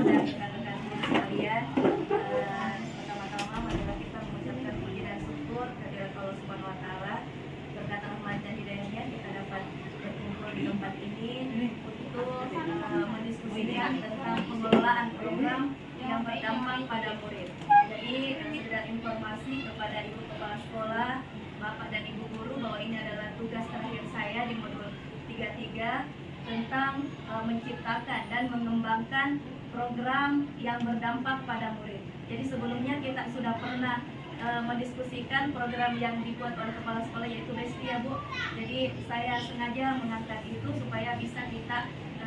dan rekan-rekan sekalian. Pertama-tama marilah kita mengucapkan puji dan syukur kehadirat Allah Subhanahu wa taala. Berkat rahmat dan hidayahnya kita dapat berkumpul di tempat ini untuk mendiskusikan tentang pengelolaan program yang berdampak pada murid. Jadi sekedar informasi kepada ibu kepala sekolah, bapak dan ibu guru bahwa ini adalah tugas terakhir saya di modul 33 tentang menciptakan dan mengembangkan program yang berdampak pada murid. Jadi sebelumnya kita sudah pernah mendiskusikan program yang dibuat oleh kepala sekolah yaitu BESTI ya Bu. Jadi saya sengaja mengangkat itu supaya bisa kita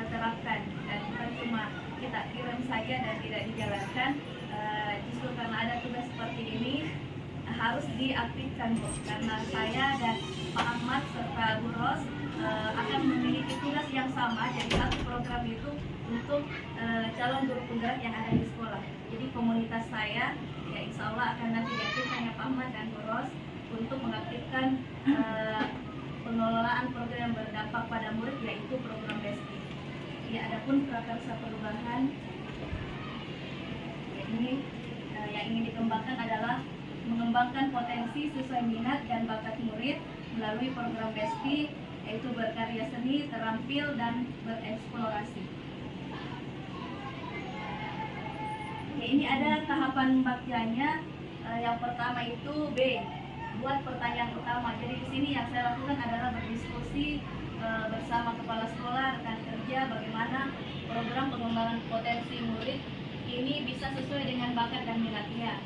terapkan dan bukan cuma kita kirim saja dan tidak dijalankan. Justru karena ada tugas seperti ini harus diaktifkan Bu, karena saya dan Pak Ahmad serta Bu Ros akan memiliki tugas yang sama. Jadi satu program itu untuk calon guru penggerak yang ada di sekolah. Jadi komunitas saya ya insya Allah akan nanti diaktifkan ya Pak Ahmad dan Bu Ros untuk mengaktifkan pengelolaan program yang berdampak pada murid yaitu program BESTI. Ya, adapun prakarsa perubahan ya, ini yang ingin dikembangkan adalah mengembangkan potensi sesuai minat dan bakat murid melalui program BESTI yaitu berkarya seni, terampil, dan bereksplorasi. Ya, ini ada tahapan baktiyanya. Yang pertama itu B, buat pertanyaan utama. Jadi di sini yang saya lakukan adalah berdiskusi bersama kepala sekolah, rekan kerja, bagaimana program pengembangan potensi murid ini bisa sesuai dengan bakat dan minatnya.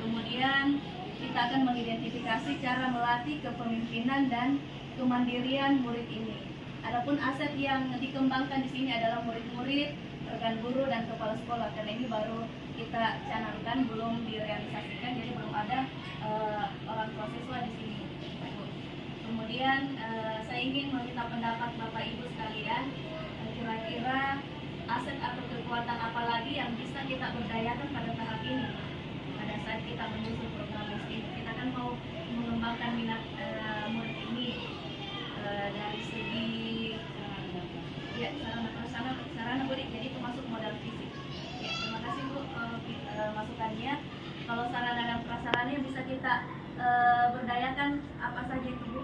Kemudian kita akan mengidentifikasi cara melatih kepemimpinan dan kemandirian murid ini. Adapun aset yang dikembangkan di sini adalah murid-murid, rekan guru, dan kepala sekolah. Karena ini baru kita canangkan, belum direalisasikan, jadi belum ada orang tua siswa di sini. Kemudian saya ingin meminta pendapat Bapak Ibu sekalian, kira-kira aset atau kekuatan apa lagi yang bisa kita berdayakan pada tahap ini. Pada saat kita menyusun program ini, kita kan mau mengembangkan minat murid ini dari segi ya sarana murid, jadi termasuk modal fisik. Ya, terima kasih Bu masukannya. Kalau sarana dan prasarana yang bisa kita berdayakan apa saja itu Bu?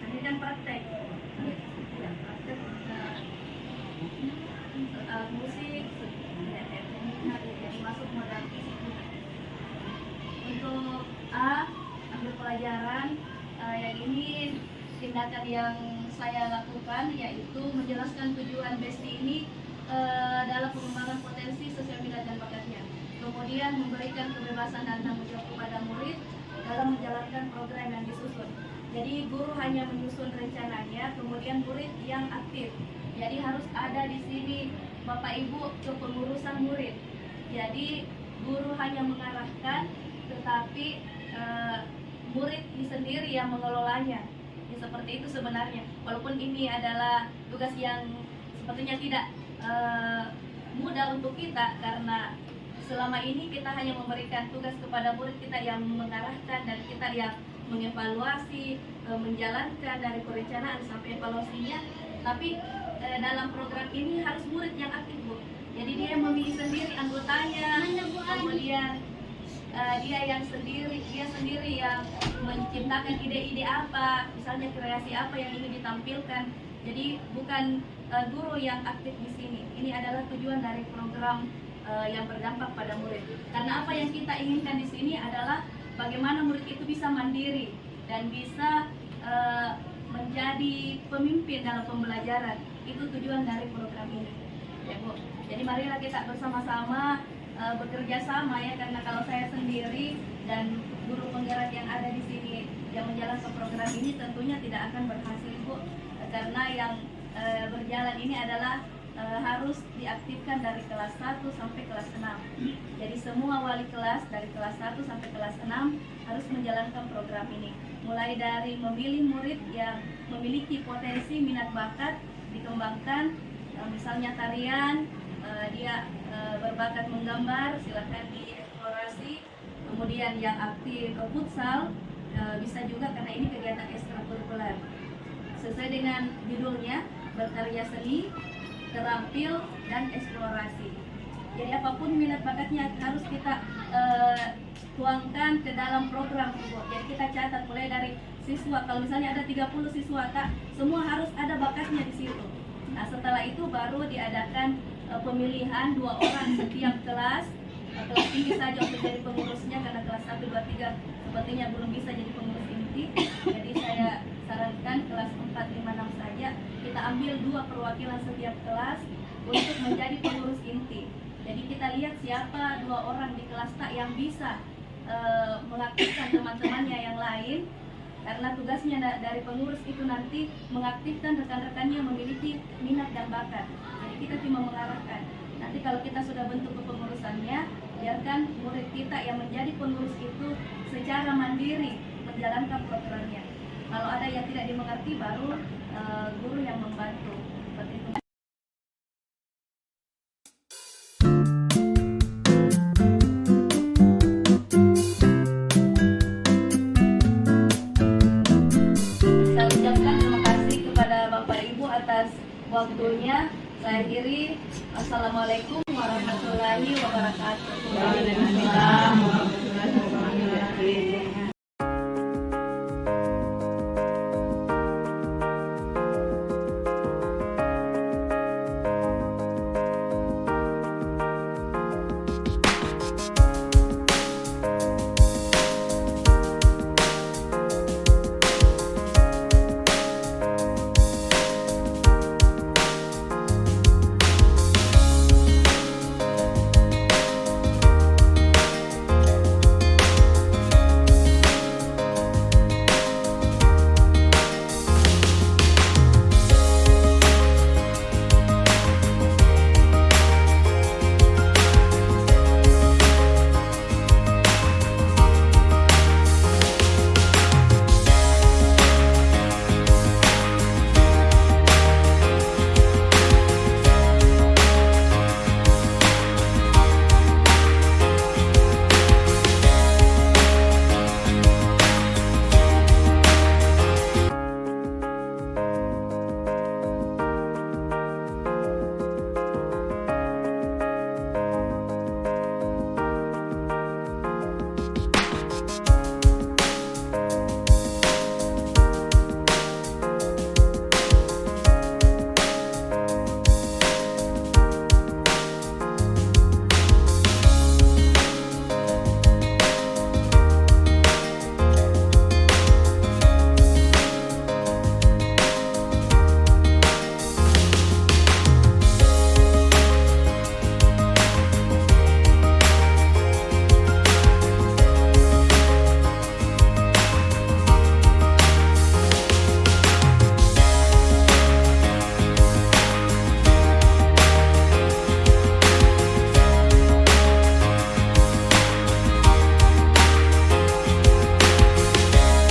Ini kan praktek. Ya, praktek musik, jadi masuk modal fisik. Untuk A, ambil pelajaran. Yang ini tindakan yang saya lakukan yaitu menjelaskan tujuan BESTI ini dalam pengembangan potensi sesuai minat dan bakatnya. Kemudian memberikan kebebasan dan tanggung jawab kepada murid dalam menjalankan program yang disusun. Jadi guru hanya menyusun rencananya, kemudian murid yang aktif. Jadi harus ada di sini Bapak Ibu kepengurusan murid. Jadi guru hanya mengarahkan, tetapi murid sendiri yang mengelolanya. Ya, seperti itu sebenarnya. Walaupun ini adalah tugas yang sepertinya tidak mudah untuk kita, karena selama ini kita hanya memberikan tugas kepada murid, kita yang mengarahkan dan kita yang mengevaluasi, menjalankan dari perencanaan sampai evaluasinya. Tapi dalam program ini harus murid yang aktif Bu. Jadi dia memilih sendiri anggotanya, kemudian dia sendiri yang menciptakan ide-ide apa, misalnya kreasi apa yang ingin ditampilkan. Jadi bukan guru yang aktif di sini. Ini adalah tujuan dari program yang berdampak pada murid. Karena apa yang kita inginkan di sini adalah bagaimana murid itu bisa mandiri dan bisa menjadi pemimpin dalam pembelajaran. Itu tujuan dari program ini. Ya Bu. Jadi marilah kita bersama-sama bekerja sama ya, karena kalau saya sendiri dan guru penggerak yang ada di sini yang menjalankan program ini tentunya tidak akan berhasil Bu, karena yang berjalan ini adalah harus diaktifkan dari kelas 1 sampai kelas 6. Jadi semua wali kelas dari kelas 1 sampai kelas 6 harus menjalankan program ini. Mulai dari memilih murid yang memiliki potensi minat bakat dikembangkan, misalnya tarian, dia berbakat menggambar, silakan dieksplorasi. Kemudian yang aktif futsal, bisa juga karena ini kegiatan ekstrakurikuler. Sesuai dengan judulnya, berkarya seni, terampil, dan eksplorasi. Jadi apapun minat bakatnya harus kita tuangkan ke dalam program tersebut. Jadi kita catat mulai dari siswa, kalau misalnya ada 30 siswa Kak, semua harus ada bakatnya di situ. Nah setelah itu baru diadakan pemilihan 2 orang setiap kelas. Kelas tinggi saja untuk jadi pengurusnya, karena kelas 1, 2, 3 sepertinya belum bisa jadi pengurus inti. Jadi saya sarankan kelas 4, 5, 6 saja kita ambil 2 perwakilan setiap kelas untuk menjadi pengurus inti. Jadi kita lihat siapa 2 orang di kelas tak yang bisa mengaktifkan teman-temannya yang lain, karena tugasnya dari pengurus itu nanti mengaktifkan rekan-rekannya memiliki minat dan bakat. Jadi kita cuma mengarahkan. Nanti kalau kita sudah bentuk kepengurusannya, biarkan murid kita yang menjadi pengurus itu secara mandiri menjalankan programnya. Kalau ada yang tidak dimengerti, baru guru yang membantu. Seperti itu. Saya ucapkan terima kasih kepada Bapak Ibu atas waktunya. Saya akhiri. Assalamualaikum warahmatullahi wabarakatuh. Waalaikumsalam warahmatullahi wabarakatuh.